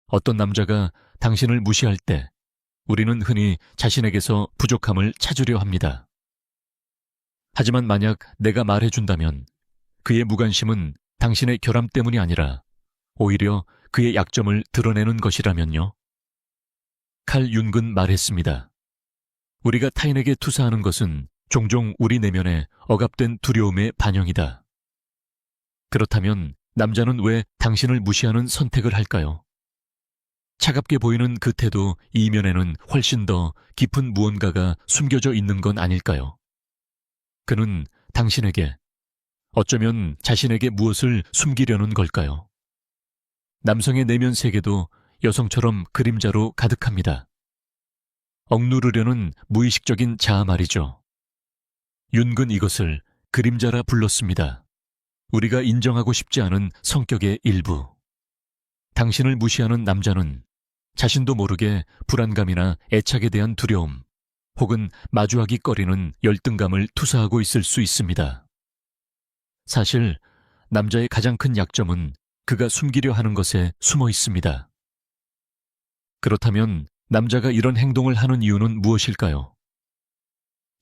어떤 남자가 당신을 무시할 때 우리는 흔히 자신에게서 부족함을 찾으려 합니다. 하지만 만약 내가 말해준다면 그의 무관심은 당신의 결함 때문이 아니라 오히려 그의 약점을 드러내는 것이라면요? 칼 윤근 말했습니다. 우리가 타인에게 투사하는 것은 종종 우리 내면의 억압된 두려움의 반영이다. 그렇다면 남자는 왜 당신을 무시하는 선택을 할까요? 차갑게 보이는 그 태도 이면에는 훨씬 더 깊은 무언가가 숨겨져 있는 건 아닐까요? 그는 당신에게, 어쩌면 자신에게 무엇을 숨기려는 걸까요? 남성의 내면 세계도 여성처럼 그림자로 가득합니다. 억누르려는 무의식적인 자아 말이죠. 윤근 이것을 그림자라 불렀습니다. 우리가 인정하고 싶지 않은 성격의 일부. 당신을 무시하는 남자는 자신도 모르게 불안감이나 애착에 대한 두려움, 혹은 마주하기 꺼리는 열등감을 투사하고 있을 수 있습니다. 사실 남자의 가장 큰 약점은 그가 숨기려 하는 것에 숨어 있습니다. 그렇다면 남자가 이런 행동을 하는 이유는 무엇일까요?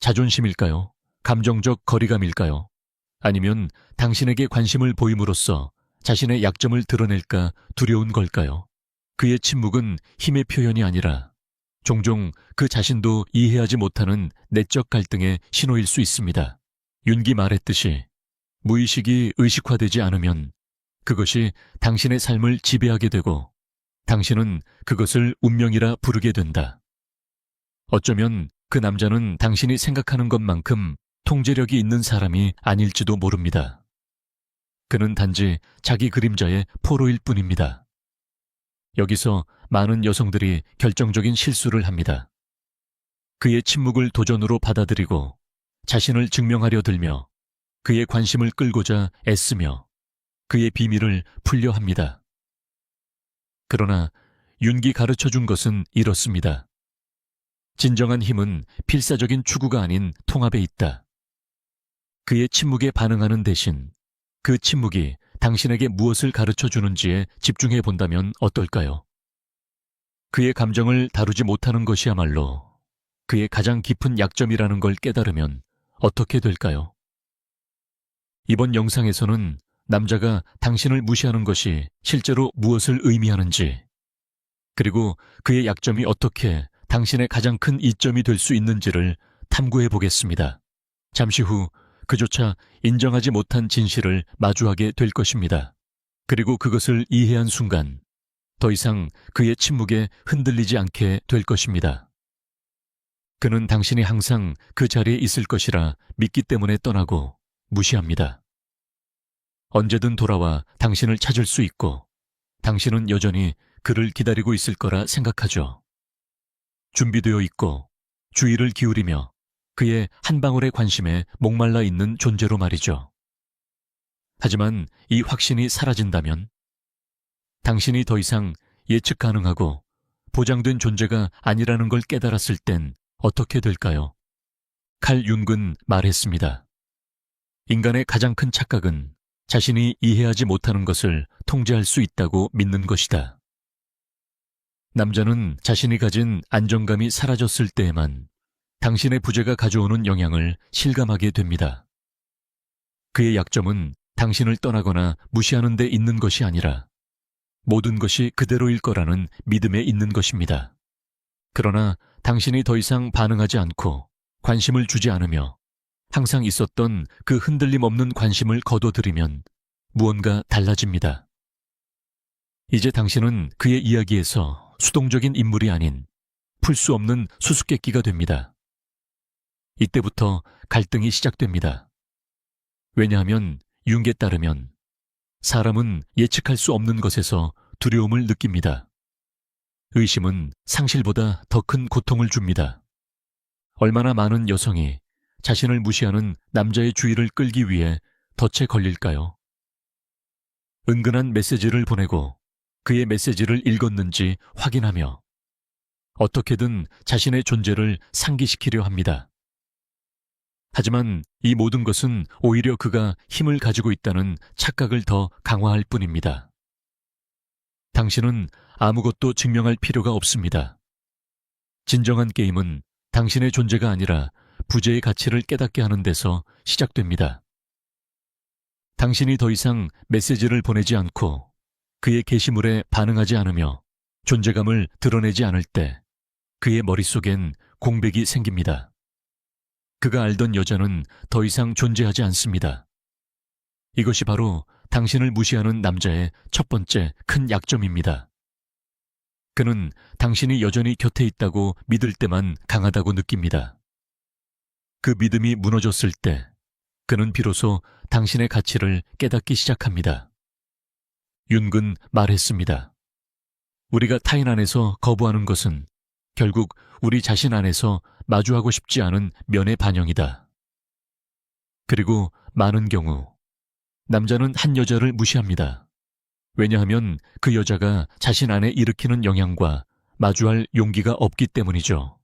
자존심일까요? 감정적 거리감일까요? 아니면 당신에게 관심을 보임으로써 자신의 약점을 드러낼까 두려운 걸까요? 그의 침묵은 힘의 표현이 아니라 종종 그 자신도 이해하지 못하는 내적 갈등의 신호일 수 있습니다. 윤기 말했듯이 무의식이 의식화되지 않으면 그것이 당신의 삶을 지배하게 되고 당신은 그것을 운명이라 부르게 된다. 어쩌면 그 남자는 당신이 생각하는 것만큼 통제력이 있는 사람이 아닐지도 모릅니다. 그는 단지 자기 그림자의 포로일 뿐입니다. 여기서 많은 여성들이 결정적인 실수를 합니다. 그의 침묵을 도전으로 받아들이고 자신을 증명하려 들며 그의 관심을 끌고자 애쓰며 그의 비밀을 풀려 합니다. 그러나 윤기 가르쳐준 것은 이렇습니다. 진정한 힘은 필사적인 추구가 아닌 통합에 있다. 그의 침묵에 반응하는 대신 그 침묵이 당신에게 무엇을 가르쳐주는지에 집중해 본다면 어떨까요? 그의 감정을 다루지 못하는 것이야말로 그의 가장 깊은 약점이라는 걸 깨달으면 어떻게 될까요? 이번 영상에서는 남자가 당신을 무시하는 것이 실제로 무엇을 의미하는지, 그리고 그의 약점이 어떻게 당신의 가장 큰 이점이 될 수 있는지를 탐구해 보겠습니다. 잠시 후 그조차 인정하지 못한 진실을 마주하게 될 것입니다. 그리고 그것을 이해한 순간 더 이상 그의 침묵에 흔들리지 않게 될 것입니다. 그는 당신이 항상 그 자리에 있을 것이라 믿기 때문에 떠나고 무시합니다. 언제든 돌아와 당신을 찾을 수 있고 당신은 여전히 그를 기다리고 있을 거라 생각하죠. 준비되어 있고 주의를 기울이며 그의 한 방울의 관심에 목말라 있는 존재로 말이죠. 하지만 이 확신이 사라진다면 당신이 더 이상 예측 가능하고 보장된 존재가 아니라는 걸 깨달았을 땐 어떻게 될까요? 칼 윤근 말했습니다. 인간의 가장 큰 착각은 자신이 이해하지 못하는 것을 통제할 수 있다고 믿는 것이다. 남자는 자신이 가진 안정감이 사라졌을 때에만 당신의 부재가 가져오는 영향을 실감하게 됩니다. 그의 약점은 당신을 떠나거나 무시하는 데 있는 것이 아니라 모든 것이 그대로일 거라는 믿음에 있는 것입니다. 그러나 당신이 더 이상 반응하지 않고 관심을 주지 않으며 항상 있었던 그 흔들림 없는 관심을 거둬들이면 무언가 달라집니다. 이제 당신은 그의 이야기에서 수동적인 인물이 아닌 풀 수 없는 수수께끼가 됩니다. 이때부터 갈등이 시작됩니다. 왜냐하면 융에 따르면 사람은 예측할 수 없는 것에서 두려움을 느낍니다. 의심은 상실보다 더 큰 고통을 줍니다. 얼마나 많은 여성이 자신을 무시하는 남자의 주의를 끌기 위해 덫에 걸릴까요? 은근한 메시지를 보내고 그의 메시지를 읽었는지 확인하며 어떻게든 자신의 존재를 상기시키려 합니다. 하지만 이 모든 것은 오히려 그가 힘을 가지고 있다는 착각을 더 강화할 뿐입니다. 당신은 아무것도 증명할 필요가 없습니다. 진정한 게임은 당신의 존재가 아니라 부재의 가치를 깨닫게 하는 데서 시작됩니다. 당신이 더 이상 메시지를 보내지 않고 그의 게시물에 반응하지 않으며 존재감을 드러내지 않을 때 그의 머릿속엔 공백이 생깁니다. 그가 알던 여자는 더 이상 존재하지 않습니다. 이것이 바로 당신을 무시하는 남자의 첫 번째 큰 약점입니다. 그는 당신이 여전히 곁에 있다고 믿을 때만 강하다고 느낍니다. 그 믿음이 무너졌을 때 그는 비로소 당신의 가치를 깨닫기 시작합니다. 윤근 말했습니다. 우리가 타인 안에서 거부하는 것은 결국 우리 자신 안에서 마주하고 싶지 않은 면의 반영이다. 그리고 많은 경우 남자는 한 여자를 무시합니다. 왜냐하면 그 여자가 자신 안에 일으키는 영향과 마주할 용기가 없기 때문이죠.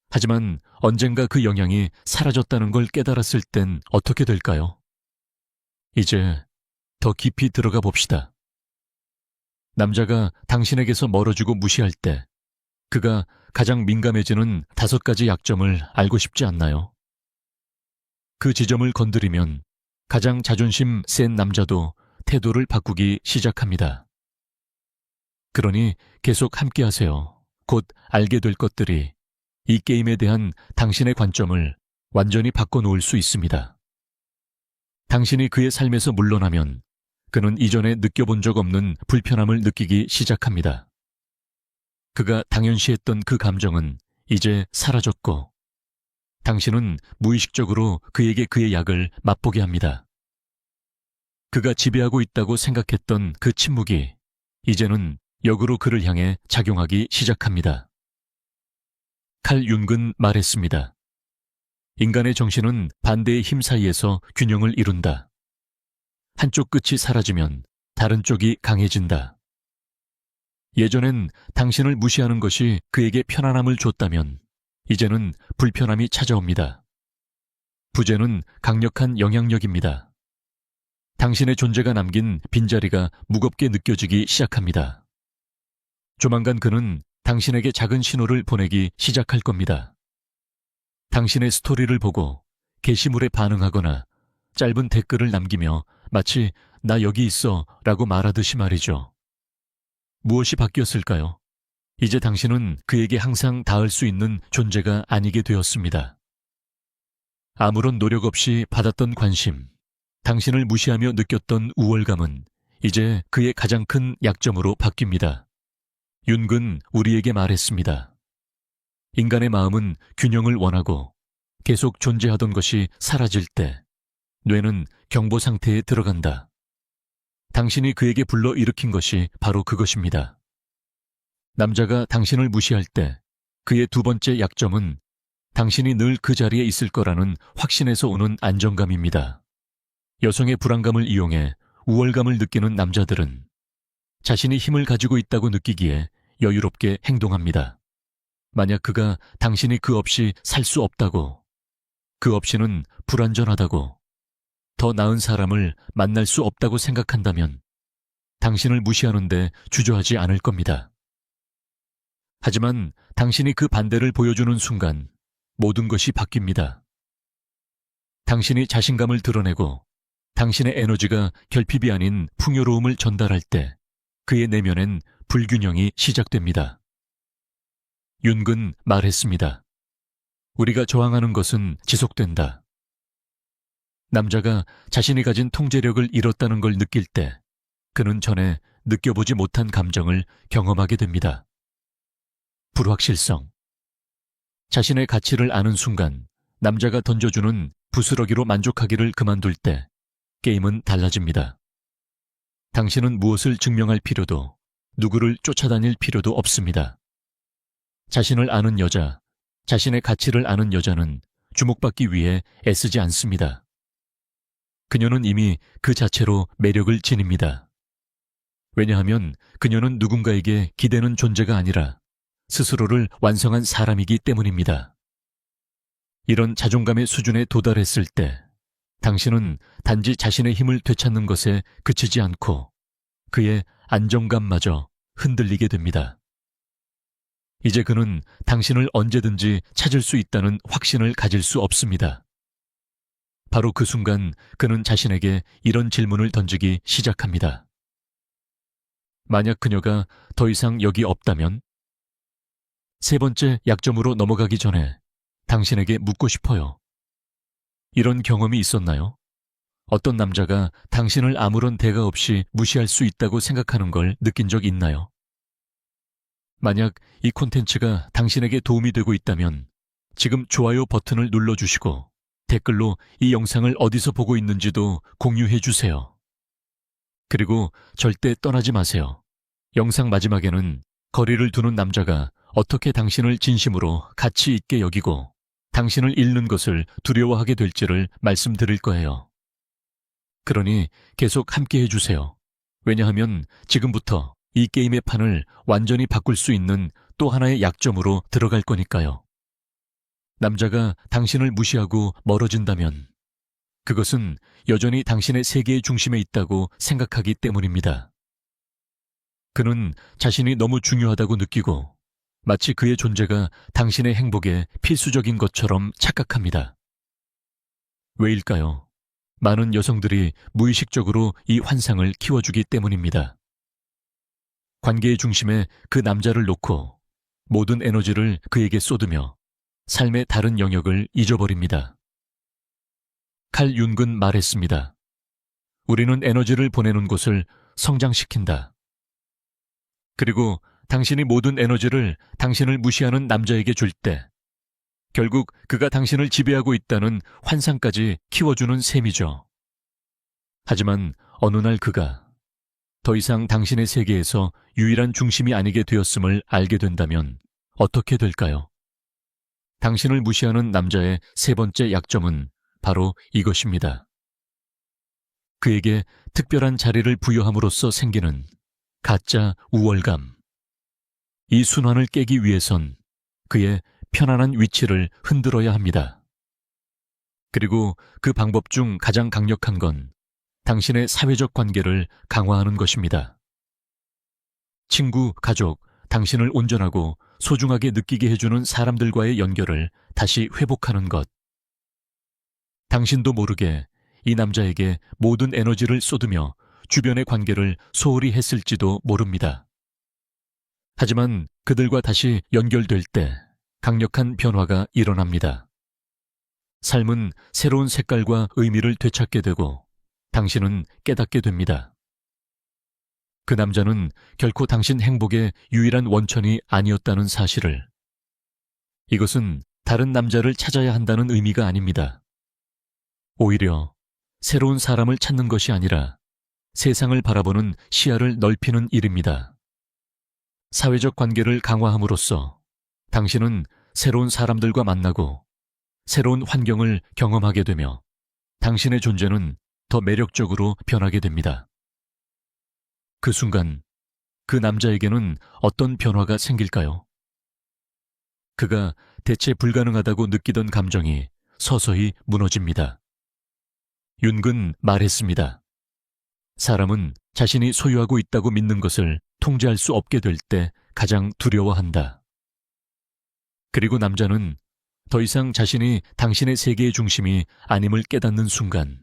하지만 언젠가 그 영향이 사라졌다는 걸 깨달았을 땐 어떻게 될까요? 이제 더 깊이 들어가 봅시다. 남자가 당신에게서 멀어지고 무시할 때 그가 가장 민감해지는 5가지 약점을 알고 싶지 않나요? 그 지점을 건드리면 가장 자존심 센 남자도 태도를 바꾸기 시작합니다. 그러니 계속 함께 하세요. 곧 알게 될 것들이 이 게임에 대한 당신의 관점을 완전히 바꿔놓을 수 있습니다. 당신이 그의 삶에서 물러나면 그는 이전에 느껴본 적 없는 불편함을 느끼기 시작합니다. 그가 당연시했던 그 감정은 이제 사라졌고 당신은 무의식적으로 그에게 그의 약을 맛보게 합니다. 그가 지배하고 있다고 생각했던 그 침묵이 이제는 역으로 그를 향해 작용하기 시작합니다. 칼 융근 말했습니다. 인간의 정신은 반대의 힘 사이에서 균형을 이룬다. 한쪽 끝이 사라지면 다른 쪽이 강해진다. 예전엔 당신을 무시하는 것이 그에게 편안함을 줬다면 이제는 불편함이 찾아옵니다. 부재는 강력한 영향력입니다. 당신의 존재가 남긴 빈자리가 무겁게 느껴지기 시작합니다. 조만간 그는 당신에게 작은 신호를 보내기 시작할 겁니다. 당신의 스토리를 보고 게시물에 반응하거나 짧은 댓글을 남기며 마치 나 여기 있어 라고 말하듯이 말이죠. 무엇이 바뀌었을까요? 이제 당신은 그에게 항상 닿을 수 있는 존재가 아니게 되었습니다. 아무런 노력 없이 받았던 관심, 당신을 무시하며 느꼈던 우월감은 이제 그의 가장 큰 약점으로 바뀝니다. 윤근 우리에게 말했습니다. 인간의 마음은 균형을 원하고 계속 존재하던 것이 사라질 때 뇌는 경보 상태에 들어간다. 당신이 그에게 불러일으킨 것이 바로 그것입니다. 남자가 당신을 무시할 때 그의 두 번째 약점은 당신이 늘 그 자리에 있을 거라는 확신에서 오는 안정감입니다. 여성의 불안감을 이용해 우월감을 느끼는 남자들은 자신이 힘을 가지고 있다고 느끼기에 여유롭게 행동합니다. 만약 그가 당신이 그 없이 살 수 없다고, 그 없이는 불완전하다고, 더 나은 사람을 만날 수 없다고 생각한다면 당신을 무시하는데 주저하지 않을 겁니다. 하지만 당신이 그 반대를 보여주는 순간 모든 것이 바뀝니다. 당신이 자신감을 드러내고 당신의 에너지가 결핍이 아닌 풍요로움을 전달할 때 그의 내면엔 불균형이 시작됩니다. 윤근 말했습니다. 우리가 저항하는 것은 지속된다. 남자가 자신이 가진 통제력을 잃었다는 걸 느낄 때 그는 전에 느껴보지 못한 감정을 경험하게 됩니다. 불확실성. 자신의 가치를 아는 순간 남자가 던져주는 부스러기로 만족하기를 그만둘 때 게임은 달라집니다. 당신은 무엇을 증명할 필요도 누구를 쫓아다닐 필요도 없습니다. 자신을 아는 여자, 자신의 가치를 아는 여자는 주목받기 위해 애쓰지 않습니다. 그녀는 이미 그 자체로 매력을 지닙니다. 왜냐하면 그녀는 누군가에게 기대는 존재가 아니라 스스로를 완성한 사람이기 때문입니다. 이런 자존감의 수준에 도달했을 때 당신은 단지 자신의 힘을 되찾는 것에 그치지 않고 그의 안정감마저 흔들리게 됩니다. 이제 그는 당신을 언제든지 찾을 수 있다는 확신을 가질 수 없습니다. 바로 그 순간 그는 자신에게 이런 질문을 던지기 시작합니다. 만약 그녀가 더 이상 여기 없다면? 세 번째 약점으로 넘어가기 전에 당신에게 묻고 싶어요. 이런 경험이 있었나요? 어떤 남자가 당신을 아무런 대가 없이 무시할 수 있다고 생각하는 걸 느낀 적 있나요? 만약 이 콘텐츠가 당신에게 도움이 되고 있다면 지금 좋아요 버튼을 눌러주시고 댓글로 이 영상을 어디서 보고 있는지도 공유해 주세요. 그리고 절대 떠나지 마세요. 영상 마지막에는 거리를 두는 남자가 어떻게 당신을 진심으로 가치 있게 여기고 당신을 잃는 것을 두려워하게 될지를 말씀드릴 거예요. 그러니 계속 함께 해주세요. 왜냐하면 지금부터 이 게임의 판을 완전히 바꿀 수 있는 또 하나의 약점으로 들어갈 거니까요. 남자가 당신을 무시하고 멀어진다면 그것은 여전히 당신의 세계의 중심에 있다고 생각하기 때문입니다. 그는 자신이 너무 중요하다고 느끼고 마치 그의 존재가 당신의 행복에 필수적인 것처럼 착각합니다. 왜일까요? 많은 여성들이 무의식적으로 이 환상을 키워주기 때문입니다. 관계의 중심에 그 남자를 놓고 모든 에너지를 그에게 쏟으며 삶의 다른 영역을 잊어버립니다. 칼 윤근 말했습니다. 우리는 에너지를 보내는 곳을 성장시킨다. 그리고 당신이 모든 에너지를 당신을 무시하는 남자에게 줄 때 결국 그가 당신을 지배하고 있다는 환상까지 키워주는 셈이죠. 하지만 어느 날 그가 더 이상 당신의 세계에서 유일한 중심이 아니게 되었음을 알게 된다면 어떻게 될까요? 당신을 무시하는 남자의 세 번째 약점은 바로 이것입니다. 그에게 특별한 자리를 부여함으로써 생기는 가짜 우월감. 이 순환을 깨기 위해선 그의 편안한 위치를 흔들어야 합니다. 그리고 그 방법 중 가장 강력한 건 당신의 사회적 관계를 강화하는 것입니다. 친구, 가족, 당신을 온전하고 소중하게 느끼게 해주는 사람들과의 연결을 다시 회복하는 것. 당신도 모르게 이 남자에게 모든 에너지를 쏟으며 주변의 관계를 소홀히 했을지도 모릅니다. 하지만 그들과 다시 연결될 때 강력한 변화가 일어납니다. 삶은 새로운 색깔과 의미를 되찾게 되고 당신은 깨닫게 됩니다. 그 남자는 결코 당신 행복의 유일한 원천이 아니었다는 사실을. 이것은 다른 남자를 찾아야 한다는 의미가 아닙니다. 오히려 새로운 사람을 찾는 것이 아니라 세상을 바라보는 시야를 넓히는 일입니다. 사회적 관계를 강화함으로써 당신은 새로운 사람들과 만나고 새로운 환경을 경험하게 되며 당신의 존재는 더 매력적으로 변하게 됩니다. 그 순간 그 남자에게는 어떤 변화가 생길까요? 그가 대체 불가능하다고 느끼던 감정이 서서히 무너집니다. 윤근 말했습니다. 사람은 자신이 소유하고 있다고 믿는 것을 통제할 수 없게 될 때 가장 두려워한다. 그리고 남자는 더 이상 자신이 당신의 세계의 중심이 아님을 깨닫는 순간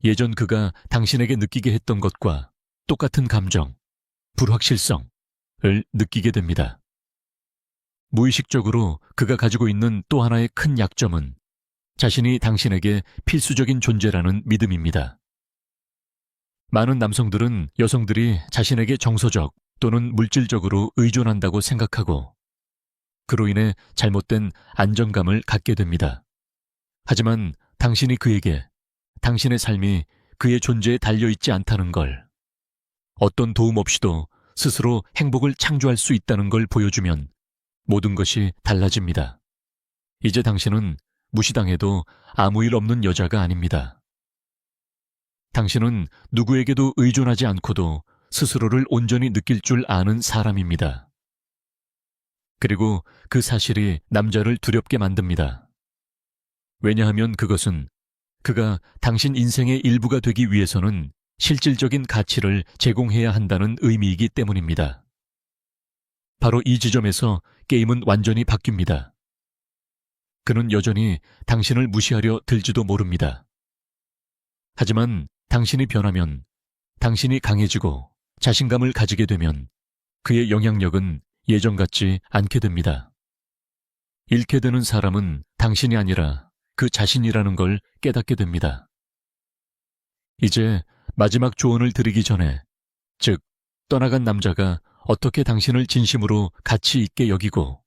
예전 그가 당신에게 느끼게 했던 것과 똑같은 감정, 불확실성을 느끼게 됩니다. 무의식적으로 그가 가지고 있는 또 하나의 큰 약점은 자신이 당신에게 필수적인 존재라는 믿음입니다. 많은 남성들은 여성들이 자신에게 정서적 또는 물질적으로 의존한다고 생각하고 그로 인해 잘못된 안정감을 갖게 됩니다. 하지만 당신이 그에게 당신의 삶이 그의 존재에 달려있지 않다는 걸, 어떤 도움 없이도 스스로 행복을 창조할 수 있다는 걸 보여주면 모든 것이 달라집니다. 이제 당신은 무시당해도 아무 일 없는 여자가 아닙니다. 당신은 누구에게도 의존하지 않고도 스스로를 온전히 느낄 줄 아는 사람입니다. 그리고 그 사실이 남자를 두렵게 만듭니다. 왜냐하면 그것은 그가 당신 인생의 일부가 되기 위해서는 실질적인 가치를 제공해야 한다는 의미이기 때문입니다. 바로 이 지점에서 게임은 완전히 바뀝니다. 그는 여전히 당신을 무시하려 들지도 모릅니다. 하지만 당신이 변하면, 당신이 강해지고 자신감을 가지게 되면 그의 영향력은 예전 같지 않게 됩니다. 잃게 되는 사람은 당신이 아니라 그 자신이라는 걸 깨닫게 됩니다. 이제 마지막 조언을 드리기 전에, 즉, 떠나간 남자가 어떻게 당신을 진심으로 가치 있게 여기고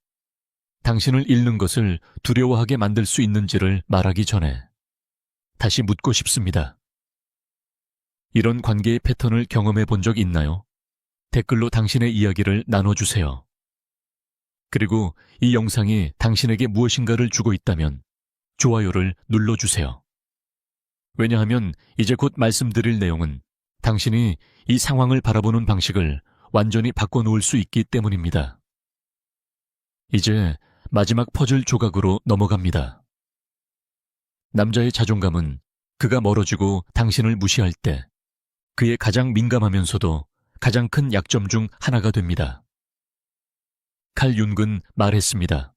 당신을 잃는 것을 두려워하게 만들 수 있는지를 말하기 전에 다시 묻고 싶습니다. 이런 관계의 패턴을 경험해 본 적 있나요? 댓글로 당신의 이야기를 나눠주세요. 그리고 이 영상이 당신에게 무엇인가를 주고 있다면 좋아요를 눌러주세요. 왜냐하면 이제 곧 말씀드릴 내용은 당신이 이 상황을 바라보는 방식을 완전히 바꿔놓을 수 있기 때문입니다. 이제 마지막 퍼즐 조각으로 넘어갑니다. 남자의 자존감은 그가 멀어지고 당신을 무시할 때 그의 가장 민감하면서도 가장 큰 약점 중 하나가 됩니다. 칼 융은 말했습니다.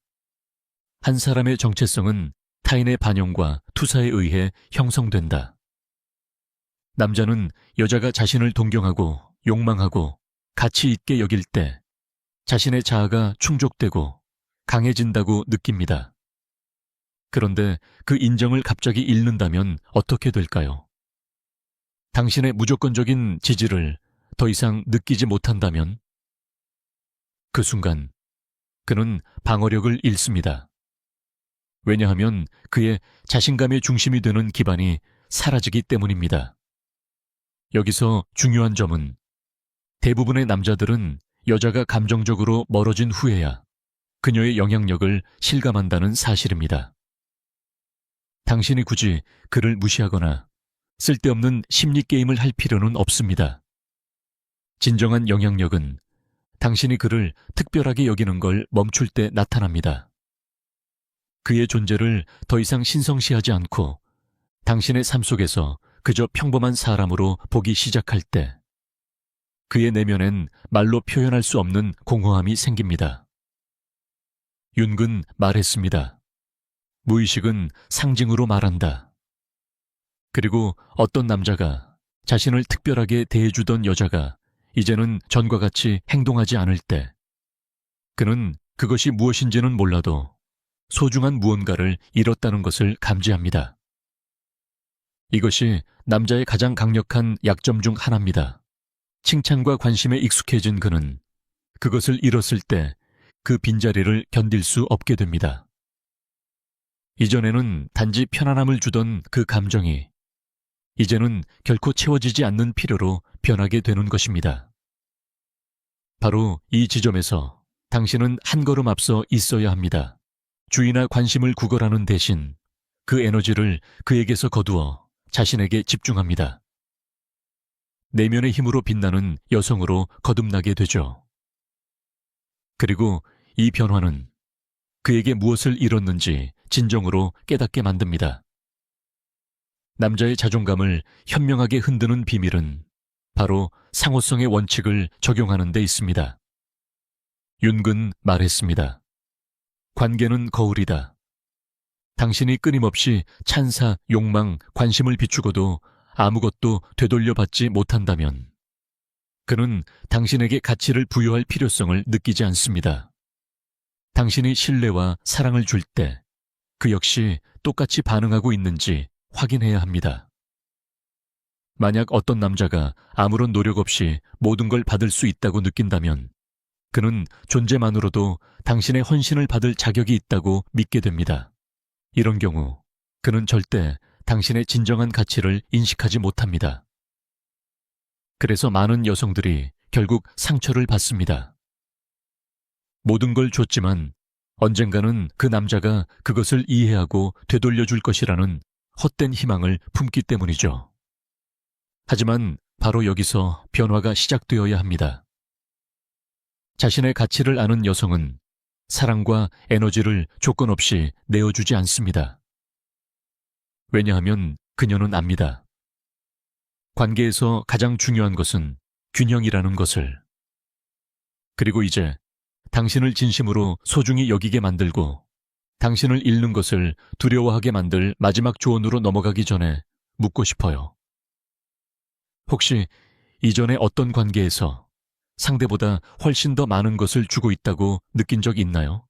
한 사람의 정체성은 타인의 반영과 투사에 의해 형성된다. 남자는 여자가 자신을 동경하고 욕망하고 가치 있게 여길 때 자신의 자아가 충족되고 강해진다고 느낍니다. 그런데 그 인정을 갑자기 잃는다면 어떻게 될까요? 당신의 무조건적인 지지를 더 이상 느끼지 못한다면 그 순간 그는 방어력을 잃습니다. 왜냐하면 그의 자신감의 중심이 되는 기반이 사라지기 때문입니다. 여기서 중요한 점은 대부분의 남자들은 여자가 감정적으로 멀어진 후에야 그녀의 영향력을 실감한다는 사실입니다. 당신이 굳이 그를 무시하거나 쓸데없는 심리게임을 할 필요는 없습니다. 진정한 영향력은 당신이 그를 특별하게 여기는 걸 멈출 때 나타납니다. 그의 존재를 더 이상 신성시하지 않고 당신의 삶 속에서 그저 평범한 사람으로 보기 시작할 때 그의 내면엔 말로 표현할 수 없는 공허함이 생깁니다. 융은 말했습니다. 무의식은 상징으로 말한다. 그리고 어떤 남자가 자신을 특별하게 대해주던 여자가 이제는 전과 같이 행동하지 않을 때 그는 그것이 무엇인지는 몰라도 소중한 무언가를 잃었다는 것을 감지합니다. 이것이 남자의 가장 강력한 약점 중 하나입니다. 칭찬과 관심에 익숙해진 그는 그것을 잃었을 때 그 빈자리를 견딜 수 없게 됩니다. 이전에는 단지 편안함을 주던 그 감정이 이제는 결코 채워지지 않는 필요로 변하게 되는 것입니다. 바로 이 지점에서 당신은 한 걸음 앞서 있어야 합니다. 주의나 관심을 구걸하는 대신 그 에너지를 그에게서 거두어 자신에게 집중합니다. 내면의 힘으로 빛나는 여성으로 거듭나게 되죠. 그리고 이 변화는 그에게 무엇을 잃었는지 진정으로 깨닫게 만듭니다. 남자의 자존감을 현명하게 흔드는 비밀은 바로 상호성의 원칙을 적용하는 데 있습니다. 융은 말했습니다. 관계는 거울이다. 당신이 끊임없이 찬사, 욕망, 관심을 비추고도 아무것도 되돌려받지 못한다면 그는 당신에게 가치를 부여할 필요성을 느끼지 않습니다. 당신이 신뢰와 사랑을 줄 때 그 역시 똑같이 반응하고 있는지 확인해야 합니다. 만약 어떤 남자가 아무런 노력 없이 모든 걸 받을 수 있다고 느낀다면 그는 존재만으로도 당신의 헌신을 받을 자격이 있다고 믿게 됩니다. 이런 경우 그는 절대 당신의 진정한 가치를 인식하지 못합니다. 그래서 많은 여성들이 결국 상처를 받습니다. 모든 걸 줬지만 언젠가는 그 남자가 그것을 이해하고 되돌려줄 것이라는 헛된 희망을 품기 때문이죠. 하지만 바로 여기서 변화가 시작되어야 합니다. 자신의 가치를 아는 여성은 사랑과 에너지를 조건 없이 내어주지 않습니다. 왜냐하면 그녀는 압니다. 관계에서 가장 중요한 것은 균형이라는 것을. 그리고 이제 당신을 진심으로 소중히 여기게 만들고 당신을 잃는 것을 두려워하게 만들 마지막 조언으로 넘어가기 전에 묻고 싶어요. 혹시 이전에 어떤 관계에서 상대보다 훨씬 더 많은 것을 주고 있다고 느낀 적 있나요?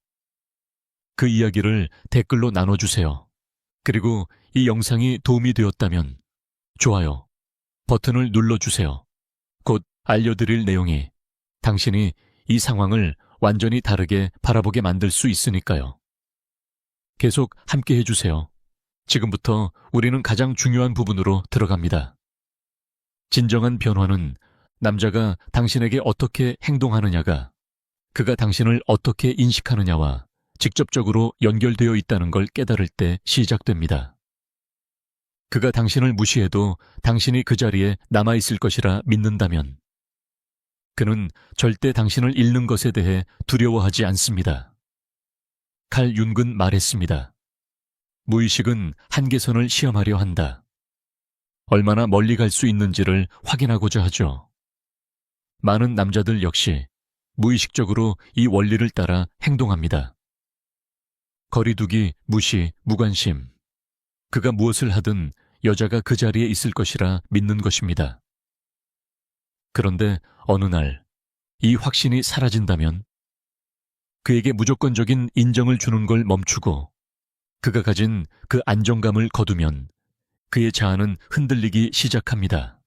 그 이야기를 댓글로 나눠주세요. 그리고 이 영상이 도움이 되었다면 좋아요 버튼을 눌러주세요. 곧 알려드릴 내용이 당신이 이 상황을 완전히 다르게 바라보게 만들 수 있으니까요. 계속 함께 해주세요. 지금부터 우리는 가장 중요한 부분으로 들어갑니다. 진정한 변화는 남자가 당신에게 어떻게 행동하느냐가 그가 당신을 어떻게 인식하느냐와 직접적으로 연결되어 있다는 걸 깨달을 때 시작됩니다. 그가 당신을 무시해도 당신이 그 자리에 남아있을 것이라 믿는다면 그는 절대 당신을 잃는 것에 대해 두려워하지 않습니다. 칼 윤근 말했습니다. 무의식은 한계선을 시험하려 한다. 얼마나 멀리 갈 수 있는지를 확인하고자 하죠. 많은 남자들 역시 무의식적으로 이 원리를 따라 행동합니다. 거리두기, 무시, 무관심. 그가 무엇을 하든 여자가 그 자리에 있을 것이라 믿는 것입니다. 그런데 어느 날 이 확신이 사라진다면 그에게 무조건적인 인정을 주는 걸 멈추고 그가 가진 그 안정감을 거두면 그의 자아는 흔들리기 시작합니다.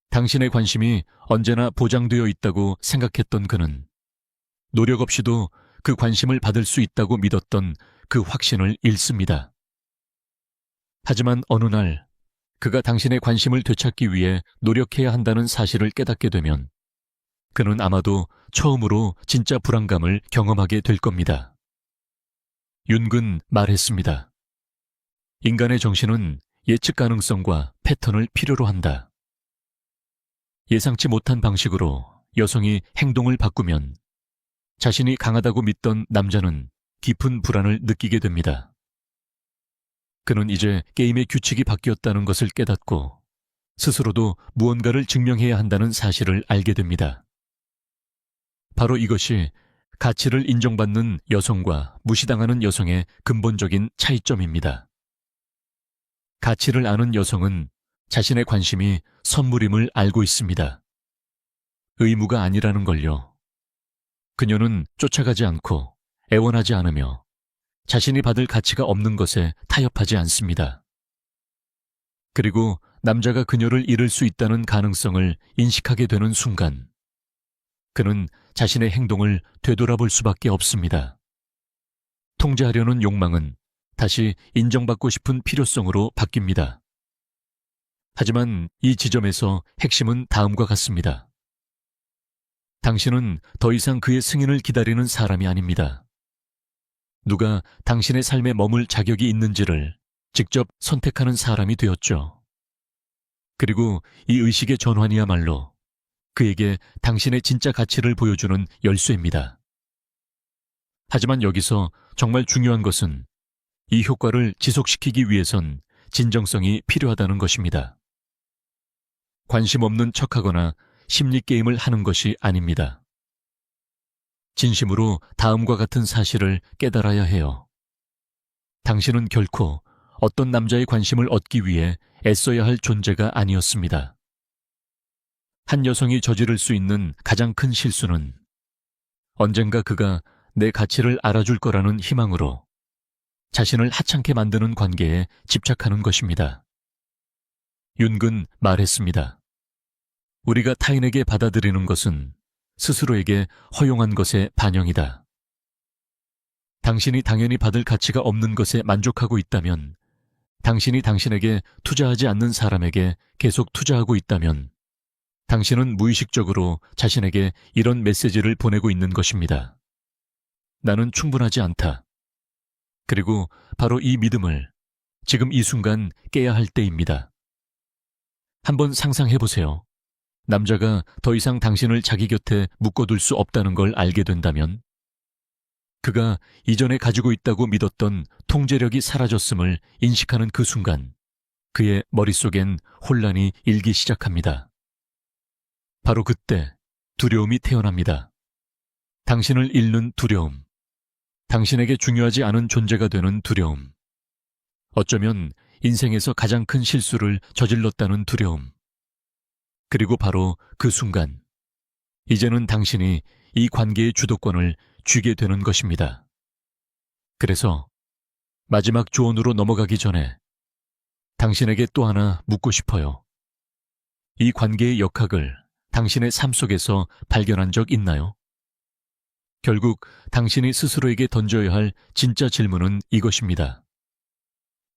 당신의 관심이 언제나 보장되어 있다고 생각했던 그는 노력 없이도 그 관심을 받을 수 있다고 믿었던 그 확신을 잃습니다. 하지만 어느 날 그가 당신의 관심을 되찾기 위해 노력해야 한다는 사실을 깨닫게 되면 그는 아마도 처음으로 진짜 불안감을 경험하게 될 겁니다. 윤근 말했습니다. 인간의 정신은 예측 가능성과 패턴을 필요로 한다. 예상치 못한 방식으로 여성이 행동을 바꾸면 자신이 강하다고 믿던 남자는 깊은 불안을 느끼게 됩니다. 그는 이제 게임의 규칙이 바뀌었다는 것을 깨닫고 스스로도 무언가를 증명해야 한다는 사실을 알게 됩니다. 바로 이것이 가치를 인정받는 여성과 무시당하는 여성의 근본적인 차이점입니다. 가치를 아는 여성은 자신의 관심이 선물임을 알고 있습니다. 의무가 아니라는 걸요. 그녀는 쫓아가지 않고 애원하지 않으며 자신이 받을 가치가 없는 것에 타협하지 않습니다. 그리고 남자가 그녀를 잃을 수 있다는 가능성을 인식하게 되는 순간 그는 자신의 행동을 되돌아볼 수밖에 없습니다. 통제하려는 욕망은 다시 인정받고 싶은 필요성으로 바뀝니다. 하지만 이 지점에서 핵심은 다음과 같습니다. 당신은 더 이상 그의 승인을 기다리는 사람이 아닙니다. 누가 당신의 삶에 머물 자격이 있는지를 직접 선택하는 사람이 되었죠. 그리고 이 의식의 전환이야말로 그에게 당신의 진짜 가치를 보여주는 열쇠입니다. 하지만 여기서 정말 중요한 것은 이 효과를 지속시키기 위해선 진정성이 필요하다는 것입니다. 관심 없는 척하거나 심리게임을 하는 것이 아닙니다. 진심으로 다음과 같은 사실을 깨달아야 해요. 당신은 결코 어떤 남자의 관심을 얻기 위해 애써야 할 존재가 아니었습니다. 한 여성이 저지를 수 있는 가장 큰 실수는 언젠가 그가 내 가치를 알아줄 거라는 희망으로 자신을 하찮게 만드는 관계에 집착하는 것입니다. 윤근 말했습니다. 우리가 타인에게 받아들이는 것은 스스로에게 허용한 것의 반영이다. 당신이 당연히 받을 가치가 없는 것에 만족하고 있다면, 당신이 당신에게 투자하지 않는 사람에게 계속 투자하고 있다면 당신은 무의식적으로 자신에게 이런 메시지를 보내고 있는 것입니다. 나는 충분하지 않다. 그리고 바로 이 믿음을 지금 이 순간 깨야 할 때입니다. 한번 상상해 보세요. 남자가 더 이상 당신을 자기 곁에 묶어둘 수 없다는 걸 알게 된다면 그가 이전에 가지고 있다고 믿었던 통제력이 사라졌음을 인식하는 그 순간 그의 머릿속엔 혼란이 일기 시작합니다. 바로 그때 두려움이 태어납니다. 당신을 잃는 두려움. 당신에게 중요하지 않은 존재가 되는 두려움. 어쩌면 인생에서 가장 큰 실수를 저질렀다는 두려움. 그리고 바로 그 순간, 이제는 당신이 이 관계의 주도권을 쥐게 되는 것입니다. 그래서 마지막 조언으로 넘어가기 전에 당신에게 또 하나 묻고 싶어요. 이 관계의 역학을 당신의 삶 속에서 발견한 적 있나요? 결국 당신이 스스로에게 던져야 할 진짜 질문은 이것입니다.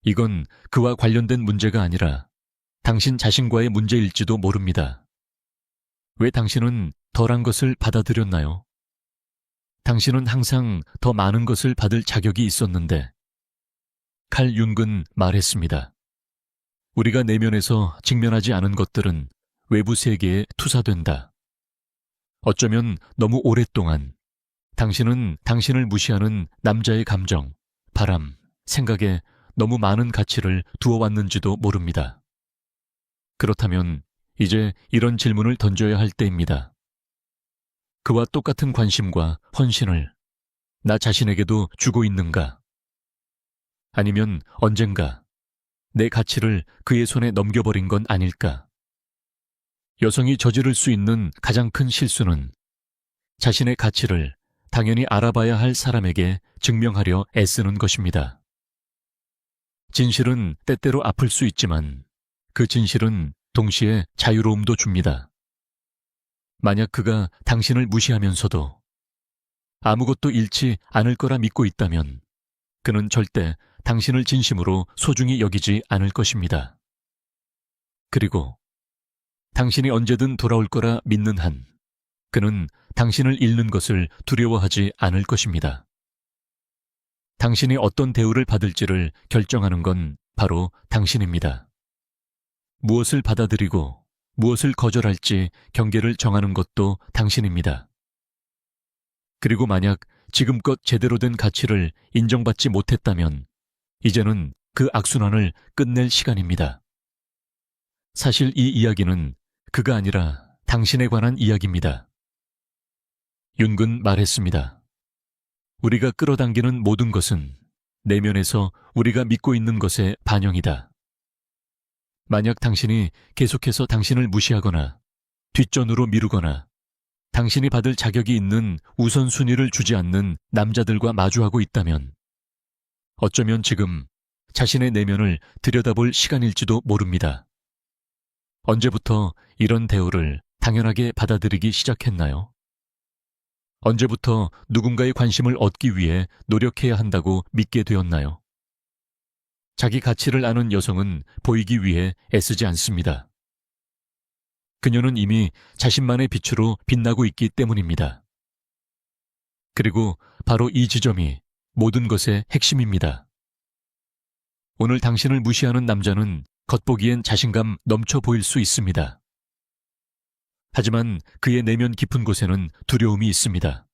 이건 그와 관련된 문제가 아니라 당신 자신과의 문제일지도 모릅니다. 왜 당신은 덜한 것을 받아들였나요? 당신은 항상 더 많은 것을 받을 자격이 있었는데. 칼 융은 말했습니다. 우리가 내면에서 직면하지 않은 것들은 외부 세계에 투사된다. 어쩌면 너무 오랫동안 당신은 당신을 무시하는 남자의 감정, 바람, 생각에 너무 많은 가치를 두어왔는지도 모릅니다. 그렇다면 이제 이런 질문을 던져야 할 때입니다. 그와 똑같은 관심과 헌신을 나 자신에게도 주고 있는가? 아니면 언젠가 내 가치를 그의 손에 넘겨버린 건 아닐까? 여성이 저지를 수 있는 가장 큰 실수는 자신의 가치를 당연히 알아봐야 할 사람에게 증명하려 애쓰는 것입니다. 진실은 때때로 아플 수 있지만 그 진실은 동시에 자유로움도 줍니다. 만약 그가 당신을 무시하면서도 아무것도 잃지 않을 거라 믿고 있다면 그는 절대 당신을 진심으로 소중히 여기지 않을 것입니다. 그리고 당신이 언제든 돌아올 거라 믿는 한 그는 당신을 잃는 것을 두려워하지 않을 것입니다. 당신이 어떤 대우를 받을지를 결정하는 건 바로 당신입니다. 무엇을 받아들이고 무엇을 거절할지 경계를 정하는 것도 당신입니다. 그리고 만약 지금껏 제대로 된 가치를 인정받지 못했다면 이제는 그 악순환을 끝낼 시간입니다. 사실 이 이야기는 그가 아니라 당신에 관한 이야기입니다. 융은 말했습니다. 우리가 끌어당기는 모든 것은 내면에서 우리가 믿고 있는 것의 반영이다. 만약 당신이 계속해서 당신을 무시하거나 뒷전으로 미루거나 당신이 받을 자격이 있는 우선순위를 주지 않는 남자들과 마주하고 있다면 어쩌면 지금 자신의 내면을 들여다볼 시간일지도 모릅니다. 언제부터 이런 대우를 당연하게 받아들이기 시작했나요? 언제부터 누군가의 관심을 얻기 위해 노력해야 한다고 믿게 되었나요? 자기 가치를 아는 여성은 보이기 위해 애쓰지 않습니다. 그녀는 이미 자신만의 빛으로 빛나고 있기 때문입니다. 그리고 바로 이 지점이 모든 것의 핵심입니다. 오늘 당신을 무시하는 남자는 겉보기엔 자신감 넘쳐 보일 수 있습니다. 하지만 그의 내면 깊은 곳에는 두려움이 있습니다.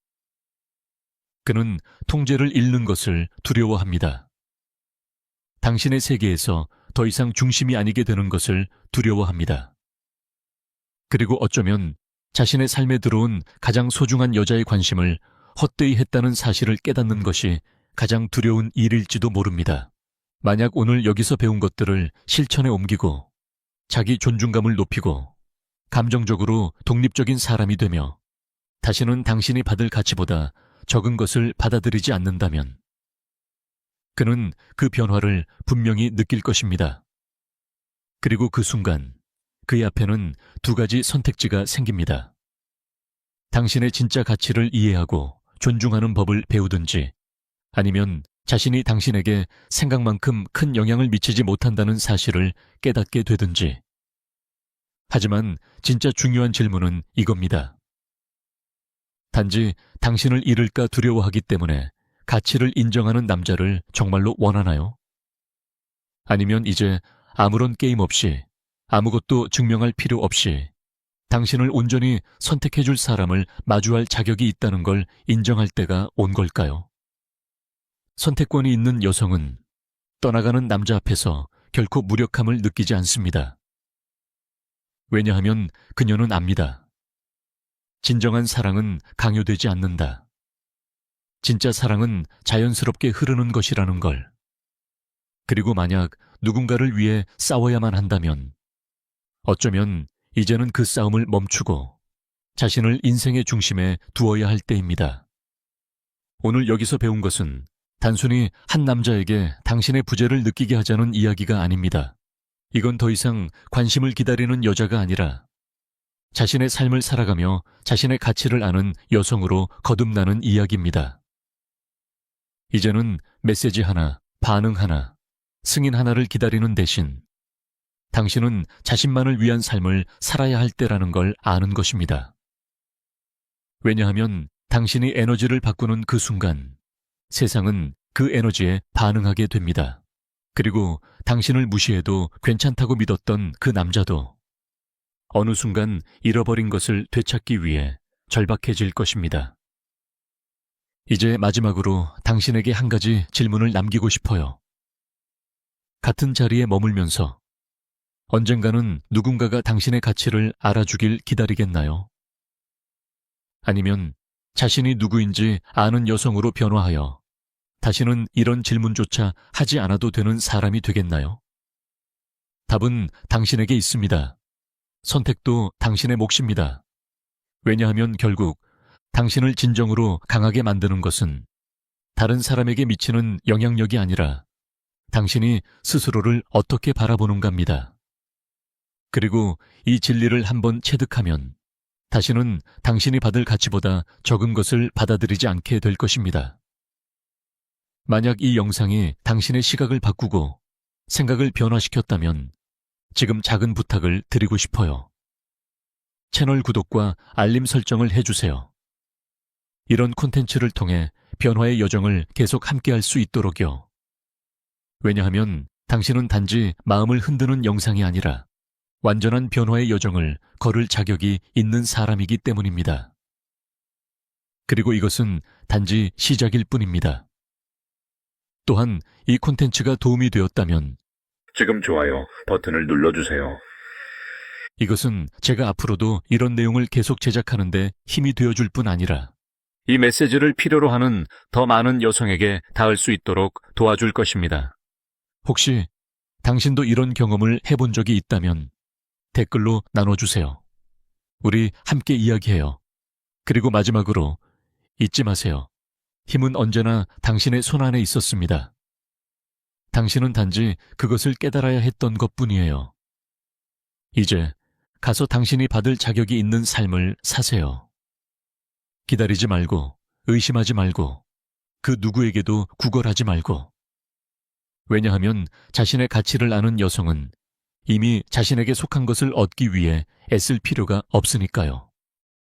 그는 통제를 잃는 것을 두려워합니다. 당신의 세계에서 더 이상 중심이 아니게 되는 것을 두려워합니다. 그리고 어쩌면 자신의 삶에 들어온 가장 소중한 여자의 관심을 헛되이 했다는 사실을 깨닫는 것이 가장 두려운 일일지도 모릅니다. 만약 오늘 여기서 배운 것들을 실천에 옮기고 자기 존중감을 높이고 감정적으로 독립적인 사람이 되며 다시는 당신이 받을 가치보다 적은 것을 받아들이지 않는다면 그는 그 변화를 분명히 느낄 것입니다. 그리고 그 순간 그의 앞에는 두 가지 선택지가 생깁니다. 당신의 진짜 가치를 이해하고 존중하는 법을 배우든지 아니면 자신이 당신에게 생각만큼 큰 영향을 미치지 못한다는 사실을 깨닫게 되든지. 하지만 진짜 중요한 질문은 이겁니다. 단지 당신을 잃을까 두려워하기 때문에 가치를 인정하는 남자를 정말로 원하나요? 아니면 이제 아무런 게임 없이 아무것도 증명할 필요 없이 당신을 온전히 선택해줄 사람을 마주할 자격이 있다는 걸 인정할 때가 온 걸까요? 선택권이 있는 여성은 떠나가는 남자 앞에서 결코 무력함을 느끼지 않습니다. 왜냐하면 그녀는 압니다. 진정한 사랑은 강요되지 않는다. 진짜 사랑은 자연스럽게 흐르는 것이라는 걸. 그리고 만약 누군가를 위해 싸워야만 한다면 어쩌면 이제는 그 싸움을 멈추고 자신을 인생의 중심에 두어야 할 때입니다. 오늘 여기서 배운 것은 단순히 한 남자에게 당신의 부재를 느끼게 하자는 이야기가 아닙니다. 이건 더 이상 관심을 기다리는 여자가 아니라 자신의 삶을 살아가며 자신의 가치를 아는 여성으로 거듭나는 이야기입니다. 이제는 메시지 하나, 반응 하나, 승인 하나를 기다리는 대신 당신은 자신만을 위한 삶을 살아야 할 때라는 걸 아는 것입니다. 왜냐하면 당신이 에너지를 바꾸는 그 순간 세상은 그 에너지에 반응하게 됩니다. 그리고 당신을 무시해도 괜찮다고 믿었던 그 남자도 어느 순간 잃어버린 것을 되찾기 위해 절박해질 것입니다. 이제 마지막으로 당신에게 한 가지 질문을 남기고 싶어요. 같은 자리에 머물면서 언젠가는 누군가가 당신의 가치를 알아주길 기다리겠나요? 아니면 자신이 누구인지 아는 여성으로 변화하여 다시는 이런 질문조차 하지 않아도 되는 사람이 되겠나요? 답은 당신에게 있습니다. 선택도 당신의 몫입니다. 왜냐하면 결국 당신을 진정으로 강하게 만드는 것은 다른 사람에게 미치는 영향력이 아니라 당신이 스스로를 어떻게 바라보는가입니다. 그리고 이 진리를 한번 체득하면 다시는 당신이 받을 가치보다 적은 것을 받아들이지 않게 될 것입니다. 만약 이 영상이 당신의 시각을 바꾸고 생각을 변화시켰다면 지금 작은 부탁을 드리고 싶어요. 채널 구독과 알림 설정을 해주세요. 이런 콘텐츠를 통해 변화의 여정을 계속 함께할 수 있도록요. 왜냐하면 당신은 단지 마음을 흔드는 영상이 아니라 완전한 변화의 여정을 걸을 자격이 있는 사람이기 때문입니다. 그리고 이것은 단지 시작일 뿐입니다. 또한 이 콘텐츠가 도움이 되었다면 지금 좋아요 버튼을 눌러주세요. 이것은 제가 앞으로도 이런 내용을 계속 제작하는 데 힘이 되어줄 뿐 아니라 이 메시지를 필요로 하는 더 많은 여성에게 닿을 수 있도록 도와줄 것입니다. 혹시 당신도 이런 경험을 해본 적이 있다면 댓글로 나눠주세요. 우리 함께 이야기해요. 그리고 마지막으로 잊지 마세요. 힘은 언제나 당신의 손 안에 있었습니다. 당신은 단지 그것을 깨달아야 했던 것뿐이에요. 이제 가서 당신이 받을 자격이 있는 삶을 사세요. 기다리지 말고, 의심하지 말고, 그 누구에게도 구걸하지 말고. 왜냐하면 자신의 가치를 아는 여성은 이미 자신에게 속한 것을 얻기 위해 애쓸 필요가 없으니까요.